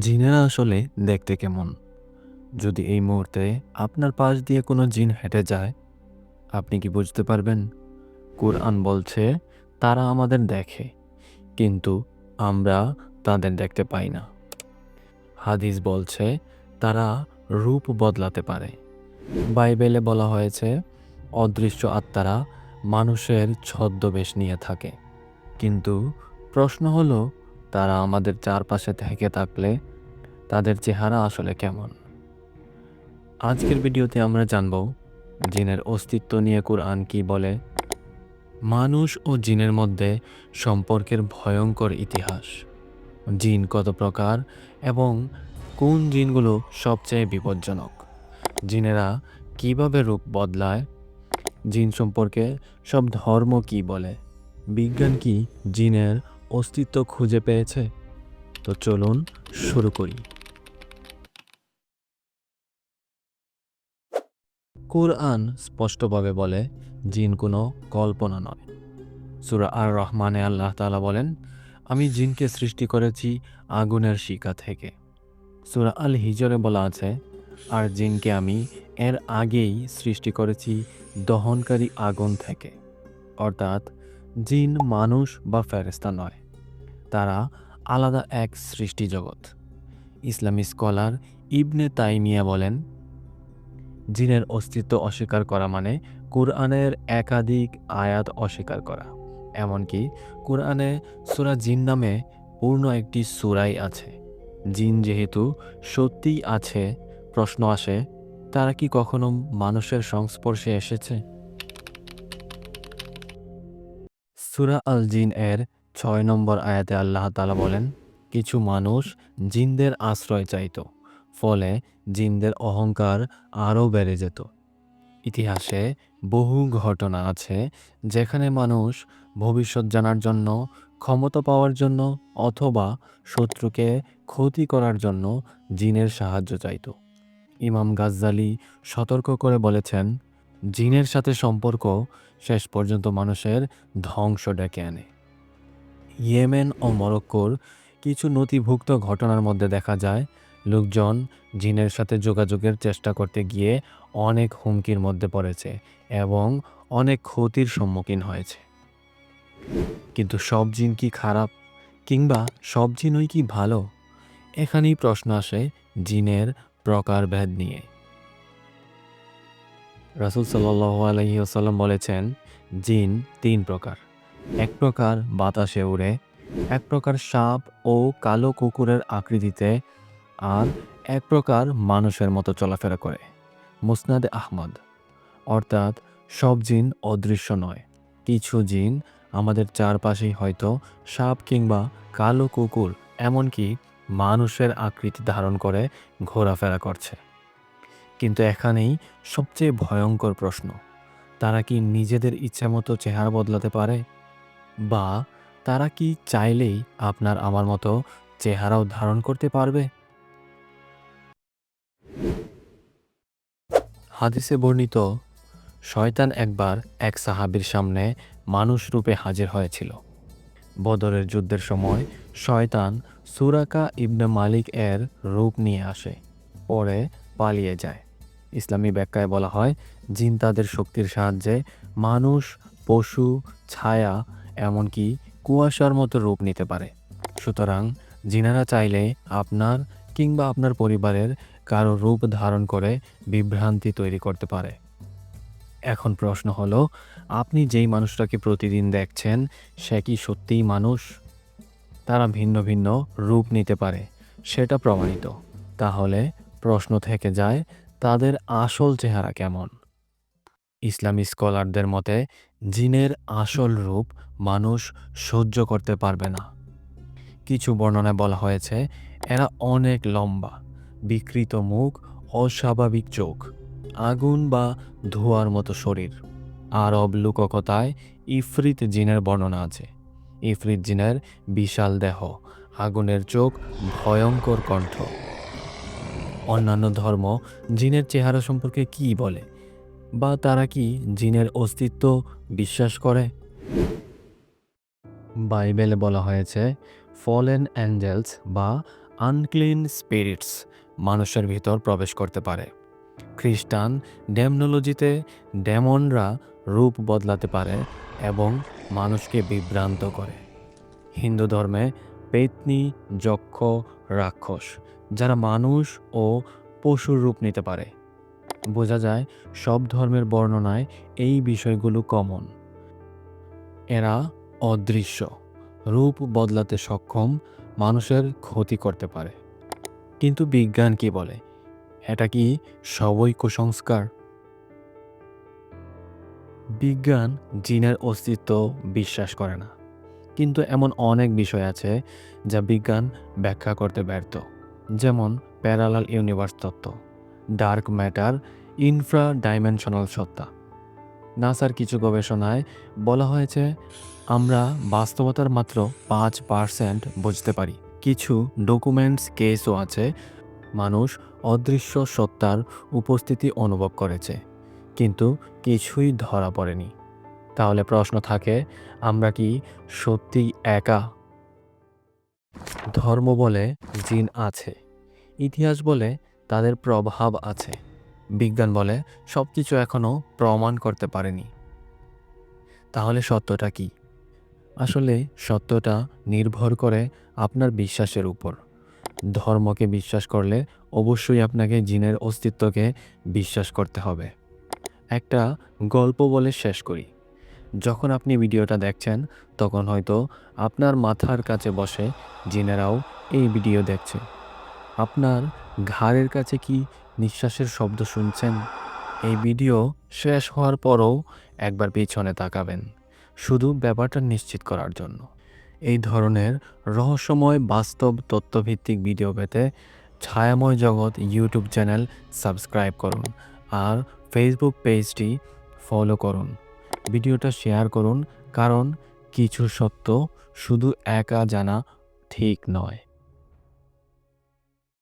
জিনেরা আসলে দেখতে কেমন? যদি এই মুহূর্তে আপনার পাশ দিয়ে কোনো জিন হেঁটে যায়, আপনি কি বুঝতে পারবেন? কুরআন বলছে, তারা আমাদের দেখে, কিন্তু আমরা তাদের দেখতে পাই না। হাদিস বলছে, তারা রূপ বদলাতে পারে। বাইবেলে বলা হয়েছে, অদৃশ্য আত্মারা মানুষের ছদ্মবেশ নিয়ে থাকে। কিন্তু প্রশ্ন হলো, তারা আমাদের চারপাশে থেকে থাকলে তাদের চেহারা আসলে কেমন? আজকের ভিডিওতে আমরা জানব জিনের অস্তিত্ব নিয়ে কুরআন কি বলে, মানুষ ও জিনের মধ্যে সম্পর্কের ভয়ঙ্কর ইতিহাস, জিন কত প্রকার এবং কোন জিনগুলো সবচেয়ে বিপজ্জনক, জিনেরা কিভাবে রূপ বদলায়, জিন সম্পর্কে সব ধর্ম কি বলে, বিজ্ঞান কি জিনের অস্তিত্ব খুঁজে পেয়েছে। তো চলুন শুরু করি। কুরআন স্পষ্টভাবে বলে, জিন কোনো কল্পনা নয়। সূরা আর রহমানে আল্লাহ তাআলা বলেন, আমি জিনকে সৃষ্টি করেছি আগুনের শিখা থেকে। সূরা আল হিজরে বলা আছে, আর জিনকে আমি এর আগেই সৃষ্টি করেছি দহনকারী আগুন থেকে। অর্থাৎ জিন মানুষ বা ফেরেশতা নয়, তারা আলাদা এক সৃষ্টি জগৎ। ইসলামী স্কলার ইবনে তাইমিয়া বলেন, জিনের অস্তিত্ব অস্বীকার করা মানে কুরআনের একাধিক আয়াত অস্বীকার করা। এমনকি কুরআনে সূরা জিন নামে পূর্ণ একটি সূরাই আছে। জিন যেহেতু সত্যিই আছে, প্রশ্ন আসে, তারা কি কখনো মানুষের সংস্পর্শে এসেছে? সূরা আল জিন এর ৬ নম্বর আয়াতে আল্লাহ তাআলা বলেন, কিছু মানুষ জিনদের আশ্রয় চাইত, ফলে জিনদের অহংকার আরও বেড়ে যেত। ইতিহাসে বহু ঘটনা আছে যেখানে মানুষ ভবিষ্যৎ জানার জন্য, ক্ষমতা পাওয়ার জন্য অথবা শত্রুকে ক্ষতি করার জন্য জিনের সাহায্য চাইত। ইমাম গাজ্জালি সতর্ক করে বলেছেন, জিনের সাথে সম্পর্ক শেষ পর্যন্ত মানুষের ধ্বংস ডেকে আনে। ইয়েমেন ও মরক্কোর কিছু নথিভুক্ত ঘটনার মধ্যে দেখা যায়, লোকজন জিনের সাথে যোগাযোগের চেষ্টা করতে গিয়ে অনেক হুমকির মধ্যে পড়েছে এবং অনেক ক্ষতির সম্মুখীন হয়েছে। কিন্তু সব জিন কি খারাপ, কিংবা সব জিনই কি ভালো? এখানেই প্রশ্ন আসে জিনের প্রকারভেদ নিয়ে। রাসূল সাল্লাল্লাহু আলাইহি ওয়াসাল্লাম বলেছেন, জিন ৩ প্রকার। এক প্রকার বাতাসে উড়ে, এক প্রকার সাপ ও কালো কুকুরের আকৃতিতে, আর এক প্রকার মানুষের মতো চলাফেরা করে। মুসনাদে আহমদ। অর্থাৎ সব জিন অদৃশ্য নয়, কিছু জিন আমাদের চারপাশেই হয়তো সাপ কিংবা কালো কুকুর, এমনকি মানুষের আকৃতি ধারণ করে ঘোরাফেরা করছে। কিন্তু এখানেই সবচেয়ে ভয়ঙ্কর প্রশ্ন, তারা কি নিজেদের ইচ্ছামতো চেহারা বদলাতে পারে? বা তারা কি চাইলেই আপনার আমার মতো চেহারাও ধারণ করতে পারবে? হাদিসে বর্ণিত, শয়তান একবার এক সাহাবীর সামনে মানুষ রূপে হাজির হয়েছিল। বদরের যুদ্ধের সময় শয়তান সুরাকা ইবনে মালিক এর রূপ নিয়ে আসে, পরে পালিয়ে যায়। ইসলামী ব্যাখ্যায় বলা হয়, জিন তাদের শক্তির সাহায্যে মানুষ, পশু, ছায়া, এমনকি কুয়াশার মতো রূপ নিতে পারে। সুতরাং জিনেরা চাইলে আপনার কিংবা আপনার পরিবারের কারো রূপ ধারণ করে বিভ্রান্তি তৈরি করতে পারে। এখন প্রশ্ন হলো, আপনি যেই মানুষটাকে প্রতিদিন দেখছেন, সে কি সত্যিই মানুষ? তারা ভিন্ন ভিন্ন রূপ নিতে পারে, সেটা প্রমাণিত। তাহলে প্রশ্ন থেকে যায়, তাদের আসল চেহারা কেমন? ইসলামী স্কলারদের মতে, জিনের আসল রূপ মানুষ সহ্য করতে পারবে না। কিছু বর্ণনায় বলা হয়েছে, এরা অনেক লম্বা, বিকৃত মুখ, অস্বাভাবিক চোখ, আগুন বা ধোঁয়ার মতো শরীর। আরব লোককথায় ইফরিত জিনের বর্ণনা আছে। ইফরিত জিনের বিশাল দেহ, আগুনের চোখ, ভয়ঙ্কর কণ্ঠ। অন্যান্য ধর্ম জিনের চেহারা সম্পর্কে কি বলে, বা তারা কি জিনের অস্তিত্ব বিশ্বাস করে? বাইবেলে বলা হয়েছে, ফলেন অ্যাঞ্জেলস বা আনক্লিন স্পিরিটস মানুষের ভিতর প্রবেশ করতে পারে। খ্রিস্টান ডেমনোলজিতে ডেমনরা রূপ বদলাতে পারে এবং মানুষকে বিভ্রান্ত করে। হিন্দু ধর্মে পেতনি, যক্ষ, রাক্ষস যারা মানুষ ও পশুর রূপ নিতে পারে। বোঝা যায় সব ধর্মের বর্ণনায় এই বিষয়গুলো কমন। এরা অদৃশ্য, রূপ বদলাতে সক্ষম, মানুষের ক্ষতি করতে পারে। কিন্তু বিজ্ঞান কি বলে? এটা কি সবই কুসংস্কার? বিজ্ঞান জিনের অস্তিত্ব বিশ্বাস করে না, কিন্তু এমন অনেক বিষয় আছে যা বিজ্ঞান ব্যাখ্যা করতে ব্যর্থ। যেমন প্যারালাল ইউনিভার্স তত্ত্ব, ডার্ক ম্যাটার, ইনফ্রা ডাইমেনশনাল সত্তা। নাসার কিছু গবেষণায় বলা হয়েছে আমরা বাস্তবতার মাত্র 5% বুঝতে পারি। কিছু ডকুমেন্টস কেসও আছে মানুষ অদৃশ্য সত্তার উপস্থিতি অনুভব করেছে, কিন্তু কিছুই ধরা পড়েনি। তাহলে প্রশ্ন থাকে, আমরা কি সত্যিই একা? ধর্ম বলে জিন আছে, ইতিহাস বলে তাদের প্রভাব আছে, বিজ্ঞান বলে সবকিছু এখনো প্রমাণ করতে পারেনি। তাহলে সত্যটা কি? আসলে সত্যটা নির্ভর করে আপনার বিশ্বাসের উপর। ধর্মকে বিশ্বাস করলে অবশ্যই আপনাকে জিনের অস্তিত্বকে বিশ্বাস করতে হবে। একটা গল্প বলে শেষ করি। যখন আপনি ভিডিওটা দেখছেন তখন হয়তো আপনার মাথার কাছে বসে জিনেরাও এই ভিডিও দেখছে। আপনার ঘাড়ের কাছে কি নিঃশ্বাসের শব্দ শুনছেন? এই ভিডিও শেষ হওয়ার পরও একবার পিছনে তাকাবেন, শুধু ব্যাপারটা নিশ্চিত করার জন্য। এই ধরনের রহস্যময় বাস্তব তথ্যভিত্তিক ভিডিও পেতে ছায়াময় জগৎ ইউটিউব চ্যানেল সাবস্ক্রাইব করুন আর ফেসবুক পেজটি ফলো করুন। ভিডিওটা শেয়ার করুন, কারণ কিছু সত্য শুধু একা জানা ঠিক নয়।